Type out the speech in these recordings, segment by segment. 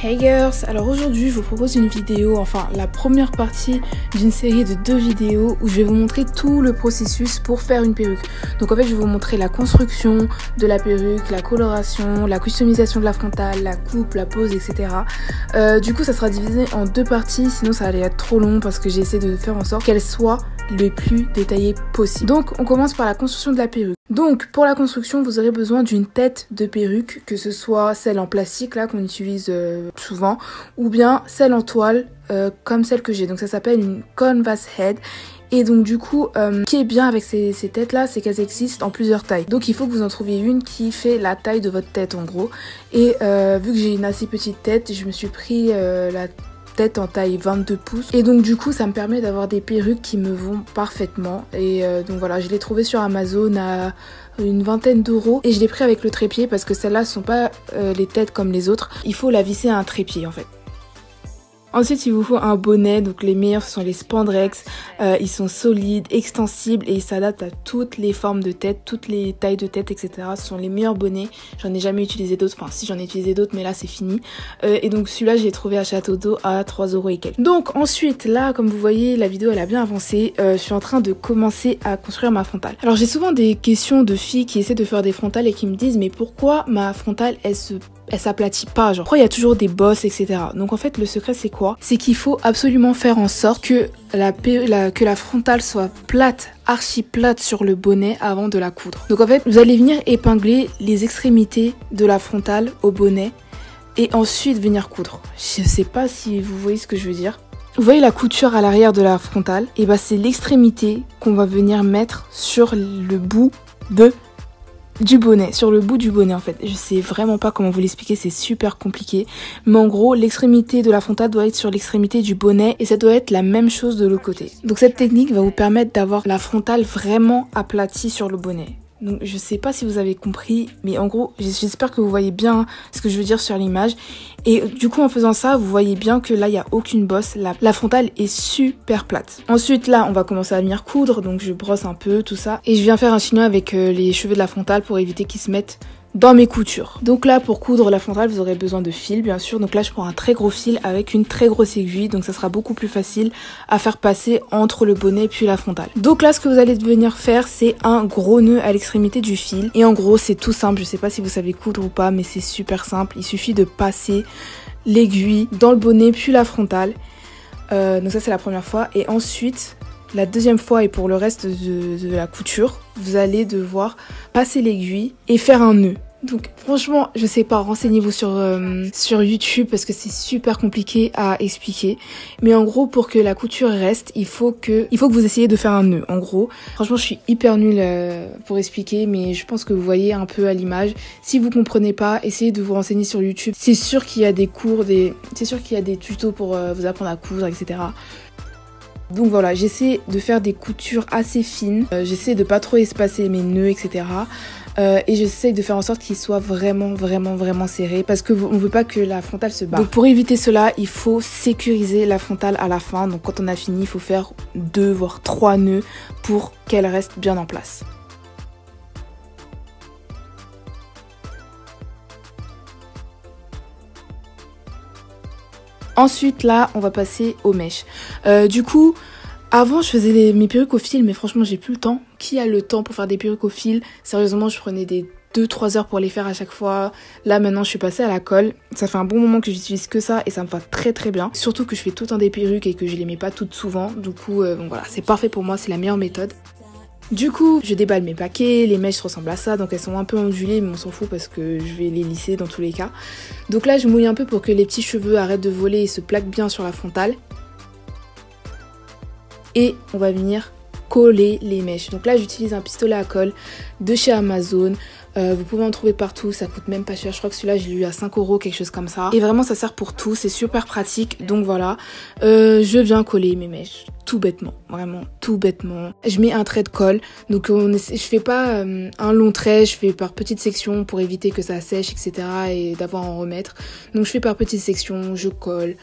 Hey girls, alors aujourd'hui je vous propose une vidéo, enfin la première partie d'une série de 2 vidéos où je vais vous montrer tout le processus pour faire une perruque. Donc en fait je vais vous montrer la construction de la perruque, la coloration, la customisation de la frontale, la coupe, la pose, etc. Du coup ça sera divisé en 2 parties, sinon ça allait être trop long parce que j'ai essayé de faire en sorte qu'elle soit le plus détaillée possible. Donc on commence par la construction de la perruque. Donc pour la construction vous aurez besoin d'une tête de perruque, que ce soit celle en plastique là qu'on utilise souvent, ou bien celle en toile comme celle que j'ai. Donc ça s'appelle une canvas head. Et donc du coup, ce qui est bien avec ces têtes là, c'est qu'elles existent en plusieurs tailles. Donc il faut que vous en trouviez une qui fait la taille de votre tête en gros. Et vu que j'ai une assez petite tête, je me suis pris la tête en taille 22 pouces. Et donc du coup ça me permet d'avoir des perruques qui me vont parfaitement. Et donc voilà, je l'ai trouvé sur Amazon à une vingtaine d'euros. Et je l'ai pris avec le trépied parce que celles-là ne sont pas les têtes comme les autres. Il faut la visser à un trépied en fait. Ensuite, il vous faut un bonnet, donc les meilleurs ce sont les Spandex, ils sont solides, extensibles et ils s'adaptent à toutes les formes de tête, toutes les tailles de tête, etc. Ce sont les meilleurs bonnets, j'en ai jamais utilisé d'autres, enfin si j'en ai utilisé d'autres mais là c'est fini. Et donc celui-là je l'ai trouvé à Château d'Eau à 3 € et quelques. Donc ensuite là comme vous voyez la vidéo elle a bien avancé, je suis en train de commencer à construire ma frontale. Alors j'ai souvent des questions de filles qui essaient de faire des frontales et qui me disent mais pourquoi ma frontale elle s'aplatit pas, genre pourquoi il y a toujours des bosses, etc. Donc en fait le secret c'est quoi? C'est qu'il faut absolument faire en sorte que la frontale soit plate, archi plate sur le bonnet avant de la coudre. Donc en fait vous allez venir épingler les extrémités de la frontale au bonnet et ensuite venir coudre. Je sais pas si vous voyez ce que je veux dire. Vous voyez la couture à l'arrière de la frontale? Et bah c'est l'extrémité qu'on va venir mettre sur le bout du bonnet, sur le bout du bonnet en fait. Je sais vraiment pas comment vous l'expliquer, c'est super compliqué. Mais en gros, l'extrémité de la frontale doit être sur l'extrémité du bonnet et ça doit être la même chose de l'autre côté. Donc cette technique va vous permettre d'avoir la frontale vraiment aplatie sur le bonnet. Donc je sais pas si vous avez compris, mais en gros j'espère que vous voyez bien ce que je veux dire sur l'image. Et du coup en faisant ça vous voyez bien que là il n'y a aucune bosse, la frontale est super plate. Ensuite là on va commencer à venir coudre, donc je brosse un peu tout ça. Et je viens faire un chignon avec les cheveux de la frontale pour éviter qu'ils se mettent dans mes coutures. Donc là pour coudre la frontale vous aurez besoin de fil bien sûr. Donc là je prends un très gros fil avec une très grosse aiguille, donc ça sera beaucoup plus facile à faire passer entre le bonnet puis la frontale. Donc là ce que vous allez venir faire c'est un gros nœud à l'extrémité du fil. Et en gros c'est tout simple, je sais pas si vous savez coudre ou pas mais c'est super simple. Il suffit de passer l'aiguille dans le bonnet puis la frontale. Donc ça c'est la première fois. Et ensuite la deuxième fois et pour le reste de la couture vous allez devoir passer l'aiguille et faire un nœud. Donc franchement je sais pas, renseignez-vous sur YouTube parce que c'est super compliqué à expliquer. Mais en gros pour que la couture reste il faut que vous essayiez de faire un nœud. En gros franchement je suis hyper nulle pour expliquer mais je pense que vous voyez un peu à l'image. Si vous comprenez pas, essayez de vous renseigner sur YouTube. C'est sûr qu'il y a des cours, c'est sûr qu'il y a des tutos pour vous apprendre à coudre, etc. Donc voilà, j'essaie de faire des coutures assez fines, j'essaie de pas trop espacer mes nœuds, etc. Et j'essaie de faire en sorte qu'ils soient vraiment serrés parce que on veut pas que la frontale se barre. Donc pour éviter cela, il faut sécuriser la frontale à la fin. Donc quand on a fini, il faut faire 2 voire 3 nœuds pour qu'elle reste bien en place. Ensuite là on va passer aux mèches. Du coup avant je faisais mes perruques au fil mais franchement j'ai plus le temps. Qui a le temps pour faire des perruques au fil? Sérieusement je prenais des 2-3 heures pour les faire à chaque fois. Là maintenant je suis passée à la colle. Ça fait un bon moment que j'utilise que ça et ça me va très bien. Surtout que je fais tout le temps des perruques et que je les mets pas toutes souvent. Du coup donc voilà, c'est parfait pour moi, c'est la meilleure méthode. Du coup, je déballe mes paquets, les mèches ressemblent à ça, donc elles sont un peu ondulées, mais on s'en fout parce que je vais les lisser dans tous les cas. Donc là, je mouille un peu pour que les petits cheveux arrêtent de voler et se plaquent bien sur la frontale. Et on va venir coller les mèches. Donc là, j'utilise un pistolet à colle de chez Amazon. Vous pouvez en trouver partout, ça coûte même pas cher. Je crois que celui-là, j'ai eu à 5 €, quelque chose comme ça. Et vraiment, ça sert pour tout, c'est super pratique. Donc voilà, je viens coller mes mèches. Tout bêtement, vraiment tout bêtement. Je mets un trait de colle, donc je fais pas un long trait, je fais par petites sections pour éviter que ça sèche, etc. et d'avoir à en remettre. Donc je fais par petites sections, je colle.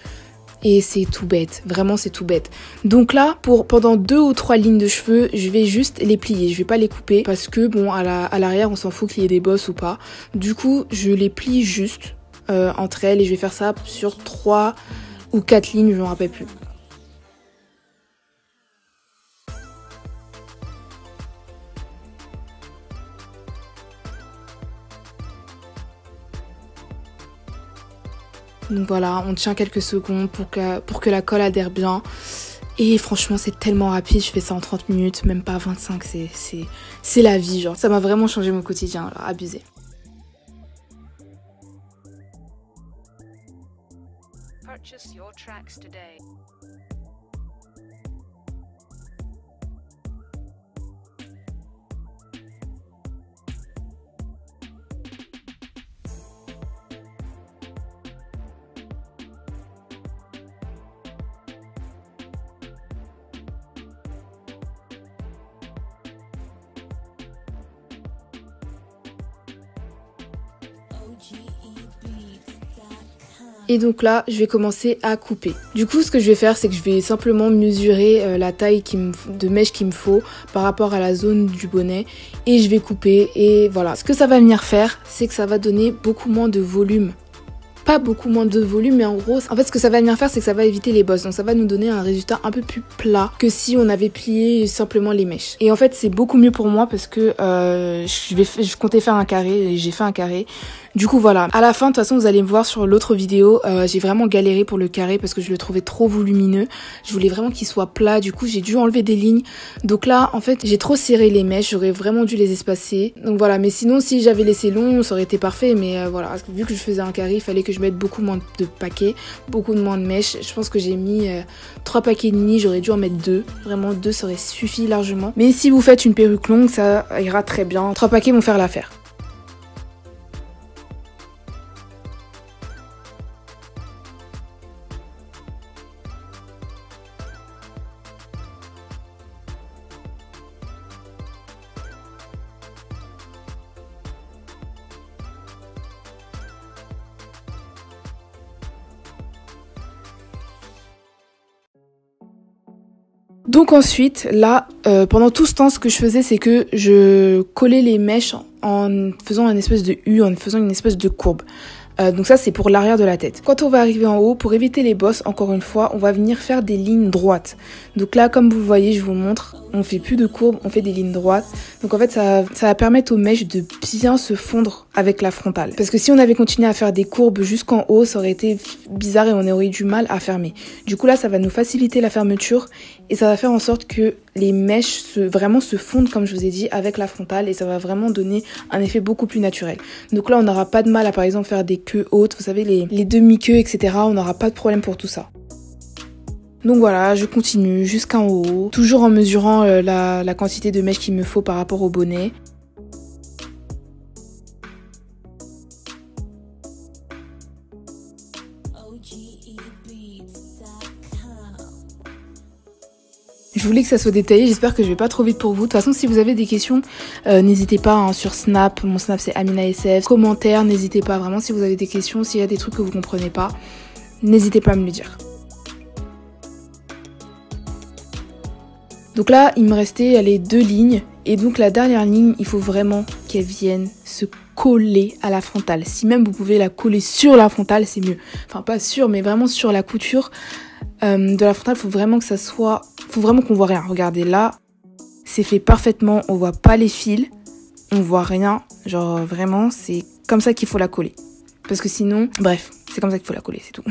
Et c'est tout bête, vraiment c'est tout bête. Donc là, pendant 2 ou 3 lignes de cheveux, je vais juste les plier. Je vais pas les couper parce que bon, à l'arrière, on s'en fout qu'il y ait des bosses ou pas. Du coup, je les plie juste entre elles et je vais faire ça sur 3 ou 4 lignes, je ne me rappelle plus. Donc voilà, on tient quelques secondes pour que la colle adhère bien. Et franchement, c'est tellement rapide, je fais ça en 30 minutes, même pas 25, c'est la vie, genre. Ça m'a vraiment changé mon quotidien, alors abusé. Purchase your tracks today. Et donc là, je vais commencer à couper. Du coup, ce que je vais faire, c'est que je vais simplement mesurer la taille de mèche qu'il me faut par rapport à la zone du bonnet. Et je vais couper. Et voilà. Ce que ça va venir faire, c'est que ça va donner beaucoup moins de volume. Pas beaucoup moins de volume, mais en gros, en fait, ce que ça va venir faire, c'est que ça va éviter les bosses. Donc ça va nous donner un résultat un peu plus plat que si on avait plié simplement les mèches. Et en fait, c'est beaucoup mieux pour moi parce que je comptais faire un carré et j'ai fait un carré. Du coup voilà, à la fin de toute façon vous allez me voir sur l'autre vidéo, j'ai vraiment galéré pour le carré parce que je le trouvais trop volumineux. Je voulais vraiment qu'il soit plat, du coup j'ai dû enlever des lignes. Donc là en fait j'ai trop serré les mèches, j'aurais vraiment dû les espacer. Donc voilà, mais sinon si j'avais laissé long ça aurait été parfait. Mais voilà, vu que je faisais un carré, il fallait que je mette beaucoup moins de paquets, beaucoup moins de mèches. Je pense que j'ai mis 3 paquets et demi, j'aurais dû en mettre 2. Vraiment 2 ça aurait suffi largement. Mais si vous faites une perruque longue ça ira très bien, 3 paquets vont faire l'affaire. Donc ensuite, là, pendant tout ce temps, ce que je faisais, c'est que je collais les mèches en faisant une espèce de U, en faisant une espèce de courbe. Donc ça, c'est pour l'arrière de la tête. Quand on va arriver en haut, pour éviter les bosses, encore une fois, on va venir faire des lignes droites. Donc là, comme vous le voyez, je vous montre, on fait plus de courbes, on fait des lignes droites. Donc en fait, ça va permettre aux mèches de bien se fondre avec la frontale. Parce que si on avait continué à faire des courbes jusqu'en haut, ça aurait été bizarre et on aurait eu du mal à fermer. Du coup là, ça va nous faciliter la fermeture et ça va faire en sorte que les mèches vraiment se fondent, comme je vous ai dit, avec la frontale et ça va vraiment donner un effet beaucoup plus naturel. Donc là, on n'aura pas de mal à, par exemple, faire des queues hautes, vous savez, les demi-queues, etc. On n'aura pas de problème pour tout ça. Donc voilà, je continue jusqu'en haut, toujours en mesurant la quantité de mèches qu'il me faut par rapport au bonnet. Je voulais que ça soit détaillé, j'espère que je vais pas trop vite pour vous. De toute façon, si vous avez des questions, n'hésitez pas hein, sur Snap, mon Snap c'est AminaSF. Commentaires, n'hésitez pas vraiment si vous avez des questions, s'il y a des trucs que vous comprenez pas, n'hésitez pas à me le dire. Donc là, il me restait les 2 lignes. Et donc la dernière ligne, il faut vraiment qu'elle vienne se coller à la frontale. Si même vous pouvez la coller sur la frontale, c'est mieux. Enfin pas sur, mais vraiment sur la couture de la frontale. Faut vraiment que ça soit... Faut vraiment qu'on voit rien. Regardez là, c'est fait parfaitement. On voit pas les fils. On voit rien. Genre vraiment, c'est comme ça qu'il faut la coller. Parce que sinon... Bref, c'est comme ça qu'il faut la coller, c'est tout.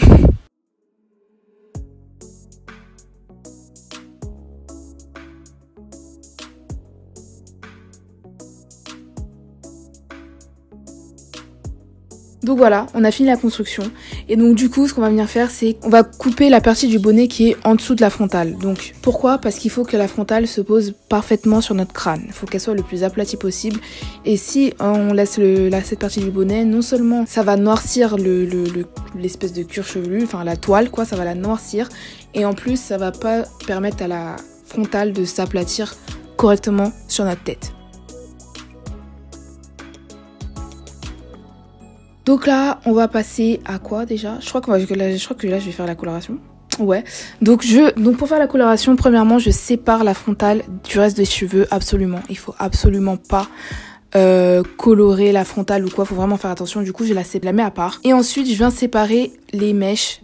Donc voilà, on a fini la construction. Et donc du coup, ce qu'on va venir faire, c'est qu'on va couper la partie du bonnet qui est en dessous de la frontale. Donc pourquoi ? Parce qu'il faut que la frontale se pose parfaitement sur notre crâne. Il faut qu'elle soit le plus aplatie possible. Et si on laisse cette partie du bonnet, non seulement ça va noircir l'espèce de cuir chevelu, enfin la toile quoi, ça va la noircir. Et en plus, ça va pas permettre à la frontale de s'aplatir correctement sur notre tête. Donc là, on va passer à quoi déjà ? Je crois que là, je vais faire la coloration. Ouais. Donc pour faire la coloration, premièrement, je sépare la frontale du reste des cheveux, absolument. Il faut absolument pas colorer la frontale ou quoi, faut vraiment faire attention. Du coup je la mets à part. Et ensuite je viens séparer les mèches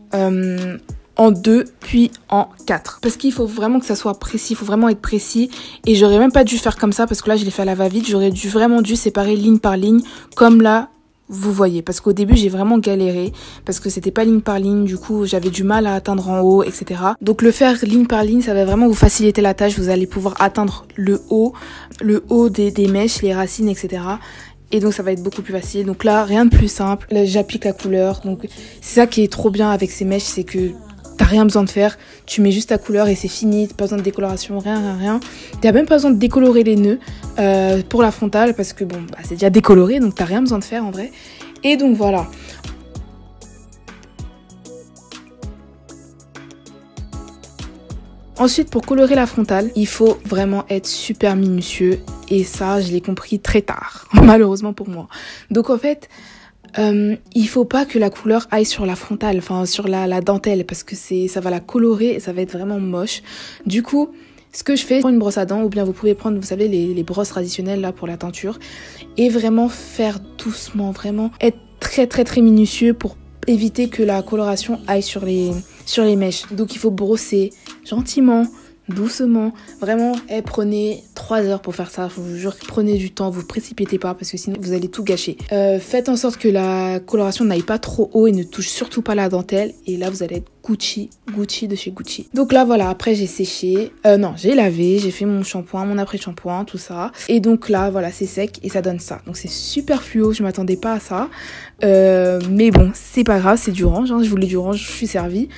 en 2 puis en 4 parce qu'il faut vraiment que ça soit précis, il faut vraiment être précis. Et j'aurais même pas dû faire comme ça parce que là je l'ai fait à la va-vite. J'aurais vraiment dû séparer ligne par ligne comme là vous voyez, parce qu'au début j'ai vraiment galéré parce que c'était pas ligne par ligne, du coup j'avais du mal à atteindre en haut, etc. Donc le faire ligne par ligne, ça va vraiment vous faciliter la tâche. Vous allez pouvoir atteindre le haut des mèches, les racines, etc. Et donc ça va être beaucoup plus facile. Donc là, rien de plus simple. Là, j'applique la couleur. Donc c'est ça qui est trop bien avec ces mèches, c'est que t'as rien besoin de faire. Tu mets juste ta couleur et c'est fini. T'as pas besoin de décoloration, rien. T'as même pas besoin de décolorer les nœuds pour la frontale parce que bon, bah, c'est déjà décoloré, donc t'as rien besoin de faire en vrai. Et donc voilà. Ensuite, pour colorer la frontale, il faut vraiment être super minutieux. Et ça, je l'ai compris très tard, malheureusement pour moi. Donc en fait, il faut pas que la couleur aille sur la frontale, enfin sur la dentelle, parce que ça va la colorer et ça va être vraiment moche. Du coup, ce que je fais, je prends une brosse à dents, ou bien vous pouvez prendre, vous savez, les brosses traditionnelles là pour la teinture, et vraiment faire doucement, vraiment être très minutieux pour éviter que la coloration aille sur les mèches. Donc il faut brosser gentiment, doucement, vraiment. Prenez 3 heures pour faire ça, je vous jure, prenez du temps, vous précipitez pas parce que sinon vous allez tout gâcher. Faites en sorte que la coloration n'aille pas trop haut et ne touche surtout pas la dentelle, et là vous allez être Gucci de chez Gucci. Donc là voilà, après j'ai séché, non j'ai lavé, j'ai fait mon shampoing, mon après-shampoing, tout ça, et donc là voilà c'est sec et ça donne ça. Donc c'est super fluo, je m'attendais pas à ça, mais bon c'est pas grave, c'est du range, hein, je voulais du range, je suis servie.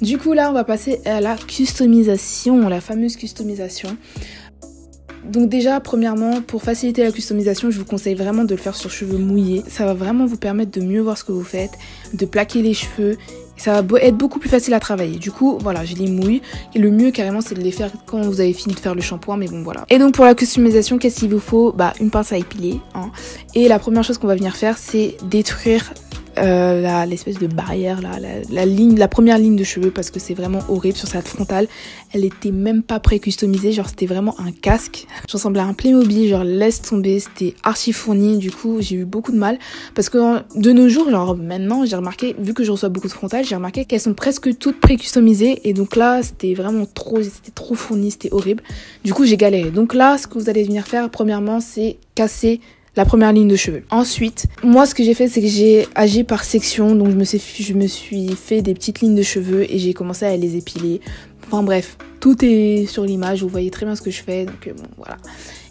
Du coup là on va passer à la customisation, la fameuse customisation. Donc déjà, premièrement, pour faciliter la customisation, je vous conseille vraiment de le faire sur cheveux mouillés. Ça va vraiment vous permettre de mieux voir ce que vous faites, de plaquer les cheveux. Ça va être beaucoup plus facile à travailler. Du coup, voilà, je les mouille. Et le mieux, carrément, c'est de les faire quand vous avez fini de faire le shampoing. Mais bon, voilà. Et donc, pour la customisation, qu'est-ce qu'il vous faut? Bah, une pince à épiler. Hein. Et la première chose qu'on va venir faire, c'est détruire l'espèce de barrière là, la première ligne de cheveux, parce que c'est vraiment horrible sur cette frontale. Elle était même pas pré-customisée, genre c'était vraiment un casque, je ressemblais à un Playmobil, genre laisse tomber, c'était archi fourni. Du coup j'ai eu beaucoup de mal parce que de nos jours, genre maintenant j'ai remarqué, vu que je reçois beaucoup de frontales, j'ai remarqué qu'elles sont presque toutes pré-customisées, et donc là c'était vraiment c'était trop fourni, c'était horrible. Du coup j'ai galéré. Donc là ce que vous allez venir faire premièrement, c'est casser la première ligne de cheveux. Ensuite, moi ce que j'ai fait, c'est que j'ai agi par section. Donc je me suis fait des petites lignes de cheveux et j'ai commencé à les épiler. Enfin bref, tout est sur l'image, vous voyez très bien ce que je fais. Donc bon voilà.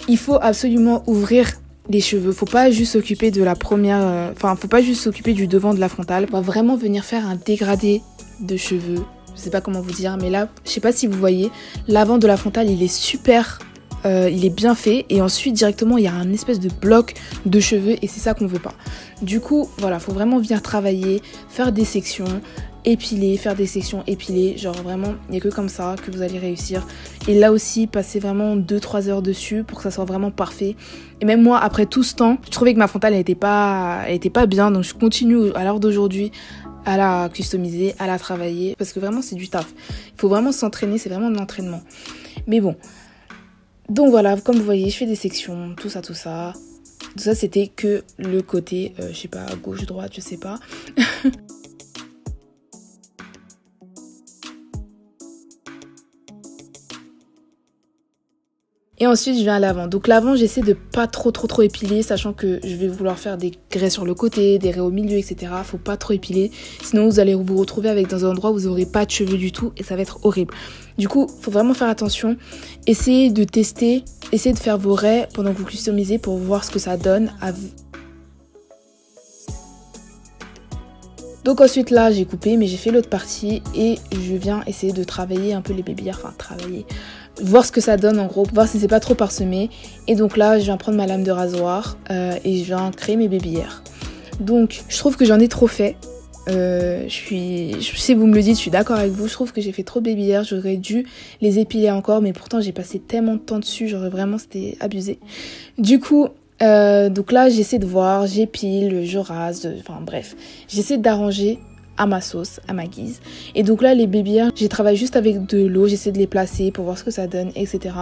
Il faut absolument ouvrir les cheveux. Faut pas juste s'occuper de la première... faut pas juste s'occuper du devant de la frontale. On va vraiment venir faire un dégradé de cheveux. Je sais pas comment vous dire, mais là, je sais pas si vous voyez, l'avant de la frontale, il est super... il est bien fait, et ensuite directement il y a un espèce de bloc de cheveux et c'est ça qu'on veut pas. Du coup voilà, faut vraiment venir travailler, faire des sections, épiler, faire des sections, épiler, genre vraiment il n'y a que comme ça que vous allez réussir. Et là aussi passer vraiment 2-3 heures dessus pour que ça soit vraiment parfait. Et même moi après tout ce temps, je trouvais que ma frontale elle était pas bien, donc je continue à l'heure d'aujourd'hui à la customiser, à la travailler, parce que vraiment c'est du taf. Il faut vraiment s'entraîner, c'est vraiment de l'entraînement. Mais bon, donc voilà, comme vous voyez, je fais des sections, tout ça. Tout ça, c'était que le côté, je sais pas, gauche, droite, je sais pas. Et ensuite, je viens à l'avant. Donc l'avant, j'essaie de pas trop épiler, sachant que je vais vouloir faire des grès sur le côté, des raies au milieu, etc. Faut pas trop épiler, sinon vous allez vous retrouver dans un endroit où vous aurez pas de cheveux du tout et ça va être horrible. Du coup, faut vraiment faire attention. Essayez de tester, essayez de faire vos raies pendant que vous customisez pour voir ce que ça donne. Donc ensuite là, j'ai coupé, mais j'ai fait l'autre partie et je viens essayer de travailler un peu les bébillères, voir ce que ça donne en gros, voir si c'est pas trop parsemé. Et donc là je viens prendre ma lame de rasoir et je viens créer mes bébillères. Donc je trouve que j'en ai trop fait. Si vous me le dites, je suis d'accord avec vous. Je trouve que j'ai fait trop de bébillères, j'aurais dû les épiler encore, mais pourtant j'ai passé tellement de temps dessus, genre vraiment c'était abusé. Du coup donc là j'essaie de voir, j'épile, je rase, enfin bref, j'essaie d'arranger à ma sauce, à ma guise. Et donc là les bébillères, j'ai travaillé juste avec de l'eau, j'essaie de les placer pour voir ce que ça donne, etc.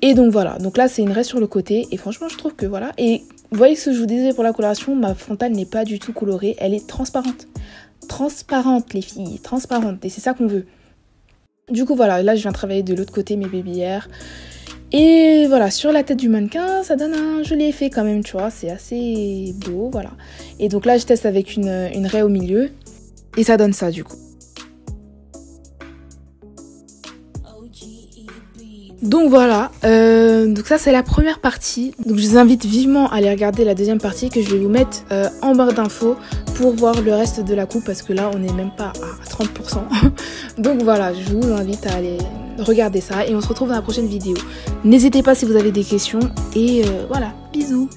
Et donc voilà, donc là c'est une raie sur le côté et franchement je trouve que voilà. Et vous voyez ce que je vous disais pour la coloration, ma frontale n'est pas du tout colorée, elle est transparente. Transparente les filles, transparente, et c'est ça qu'on veut. Du coup voilà, là je viens travailler de l'autre côté mes baby hairs. Et voilà, sur la tête du mannequin, ça donne un joli effet quand même, tu vois, c'est assez beau, voilà. Et donc là je teste avec une raie au milieu et ça donne ça du coup. Donc voilà, donc ça c'est la première partie. Donc je vous invite vivement à aller regarder la deuxième partie que je vais vous mettre en barre d'infos pour voir le reste de la coupe parce que là on n'est même pas à 30%. Donc voilà, je vous invite à aller regarder ça et on se retrouve dans la prochaine vidéo. N'hésitez pas si vous avez des questions et voilà, bisous.